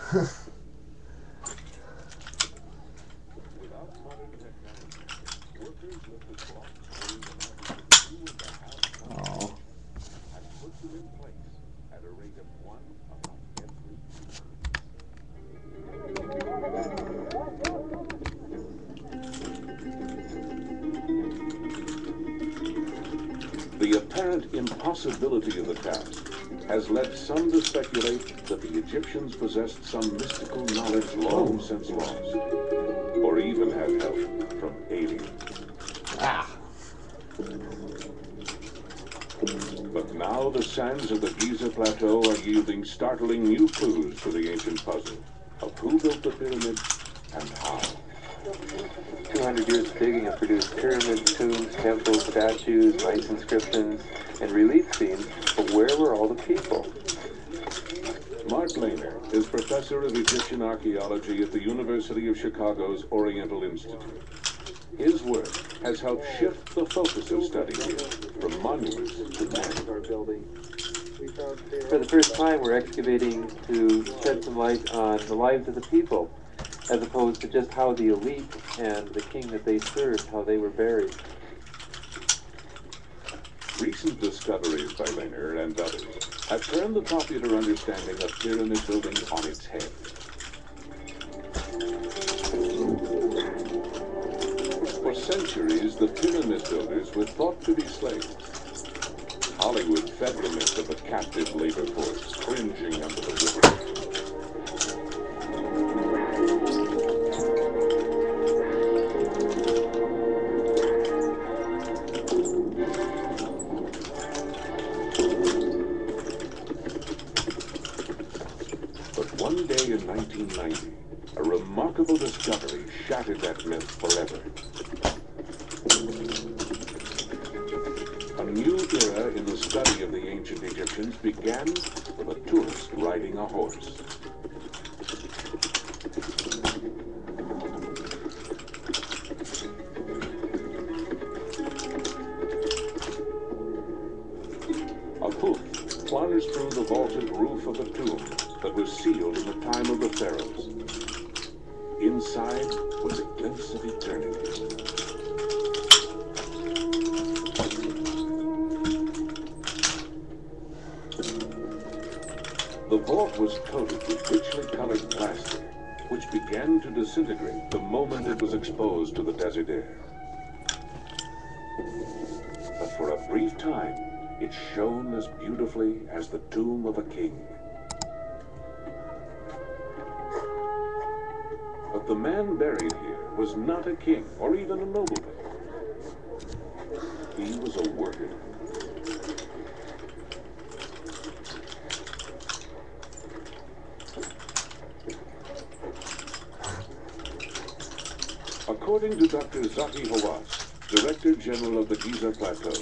Oh. The apparent impossibility of the task has led some to speculate that the Egyptians possessed some mystical knowledge long since lost, or even had help from aliens. Ah. But now the sands of the Giza Plateau are yielding startling new clues to the ancient puzzle of who built the pyramids and how. 200 years of digging have produced pyramids, tombs, temples, statues, nice inscriptions, and relief scenes, but where were all the people? Mark Lehner is professor of Egyptian archaeology at the University of Chicago's Oriental Institute. His work has helped shift the focus of study here from monuments to men. For the first time, we're excavating to shed some light on the lives of the people, as opposed to just how the elite and the king that they served, how they were buried. Recent discoveries by Lehner and others have turned the popular understanding of pyramid building on its head. For centuries, the pyramid builders were thought to be slaves. Hollywood fed the myth of a captive labor force cringing under the whip. But one day in 1990, a remarkable discovery shattered that myth forever. A new era in the study of the ancient Egyptians began with a tourist riding a horse. A hoof plunged through the vaulted roof of a tomb that was sealed in the time of the pharaohs. Inside was a glimpse of eternity. The vault was coated with richly colored plaster, which began to disintegrate the moment it was exposed to the desert air. But for a brief time, it shone as beautifully as the tomb of a king. But the man buried here was not a king or even a nobleman. He was a worker. According to Dr. Zaki Hawass, Director General of the Giza Plateau,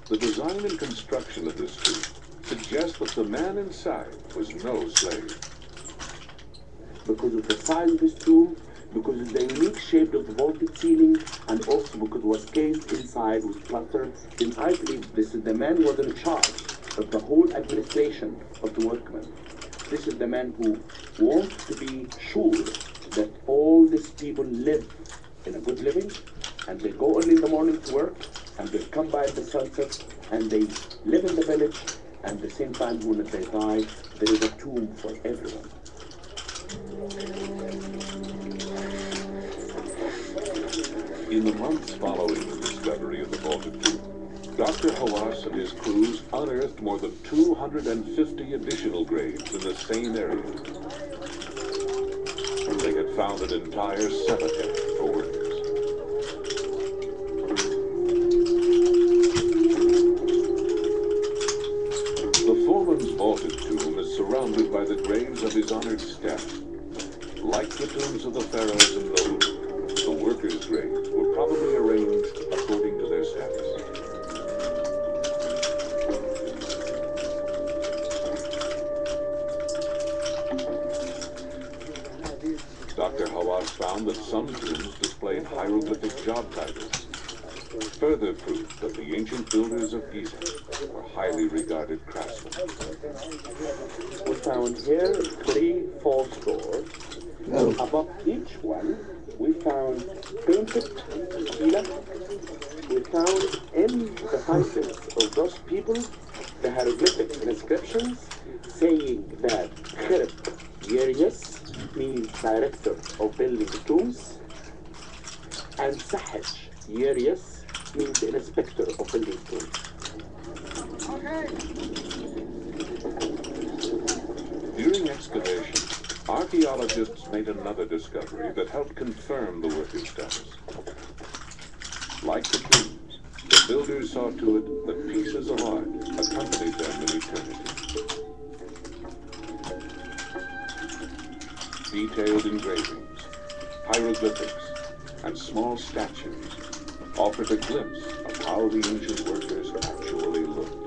the design and construction of this tomb suggests that the man inside was no slave. Because of the size of this tomb, because of the unique shape of the vaulted ceiling, and also because it was cased inside with plaster, then I believe this is the man who was in charge of the whole administration of the workmen. This is the man who wants to be sure that all these people live in a good living, and they go early in the morning to work, and they come by the sunset, and they live in the village, and at the same time when they die, there is a tomb for everyone. In the months following the discovery of the vaulted tomb, Dr. Hawass and his crews unearthed more than 250 additional graves in the same area. They had found an entire cemetery for workers. The foreman's vaulted tomb is surrounded by the graves of his honored staff. Like the tombs of the pharaohs and nobles, the workers' graves were probably arranged according to their status. Dr. Hawass found that some tombs displayed hieroglyphic job titles, further proof that the ancient builders of Giza or highly regarded craftsmen. We found here 3 false doors. Above each one, we found painted tequila. We found in the titles of those people the hieroglyphic inscriptions saying that Jarret Wilkinson means director of building tombs, and Jarret Wilkinson means inspector of building tombs. During excavation, archaeologists made another discovery that helped confirm the workers' status. Like the tombs, the builders saw to it that pieces of art accompanied them in eternity. Detailed engravings, hieroglyphics, and small statues offered a glimpse of how the ancient workers actually looked.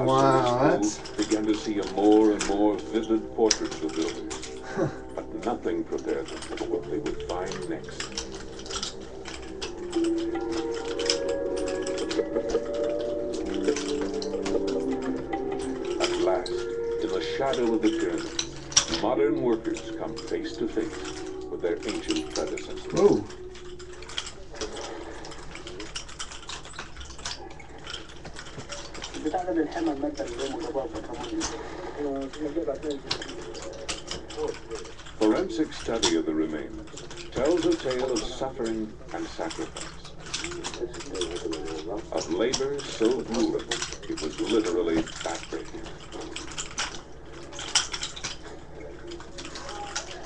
Wow, began to see a more and more vivid portraits of builders, but nothing prepared them for what they would find next. At last, in the shadow of the pyramids, modern workers come face to face with their ancient predecessors. Ooh. Forensic study of the remains tells a tale of suffering and sacrifice, of labor so grueling it was literally backbreaking.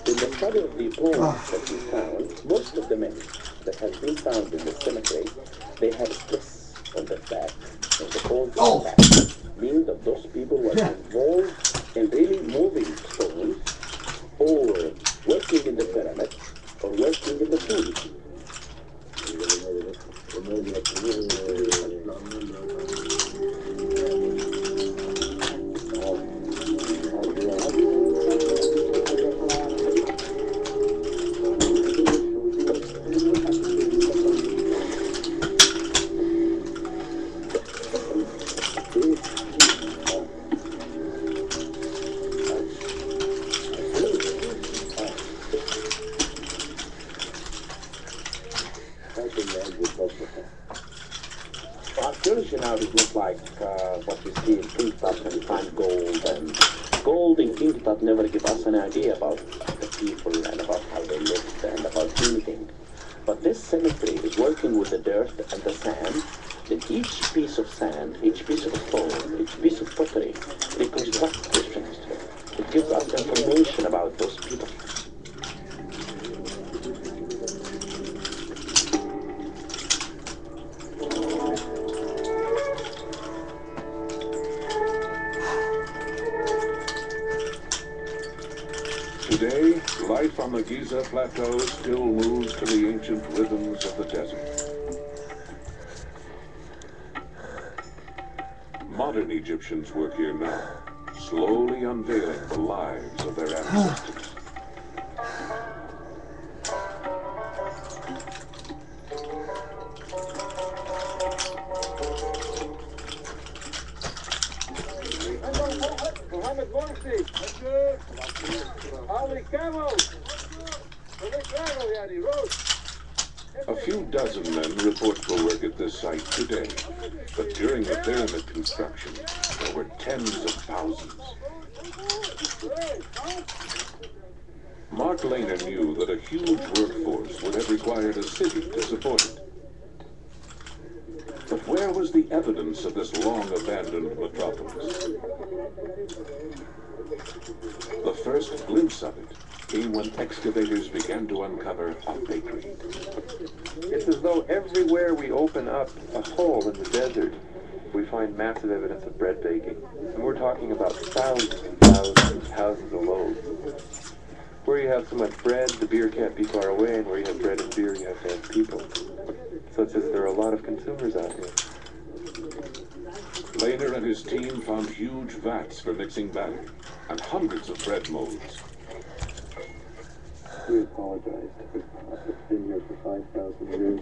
In the study of the bones that we found, most of the men that have been found in the cemetery, they had stress on their back, and the bones on the back, meaning that those people were involved in really moving stones, or working in the pyramid, or working in the tombs. Archaeology now is not like what we see in Kingstad when we find gold, and gold in Kingstad never give us an idea about the people and about how they lived and about anything. But this cemetery is working with the dirt and the sand, and each piece of sand, each piece of stone, each piece of pottery reconstructs Christian history. It gives us information about those people. Today, life on the Giza Plateau still moves to the ancient rhythms of the desert. Modern Egyptians work here now, slowly unveiling the lives of their ancestors. A few dozen men report for work at this site today, but during the pyramid construction, there were tens of thousands. Mark Lehner knew that a huge workforce would have required a city to support it. But where was the evidence of this long-abandoned metropolis? The first glimpse of it came when excavators began to uncover a bakery. It's as though everywhere we open up a hole in the desert, we find massive evidence of bread baking. And we're talking about thousands and thousands and thousands of loaves. Where you have so much bread, the beer can't be far away, and where you have bread and beer, you have to have people. So it says there are a lot of consumers out here. Lehner and his team found huge vats for mixing batter and hundreds of bread molds. We apologize. We've been here for 5,000 years.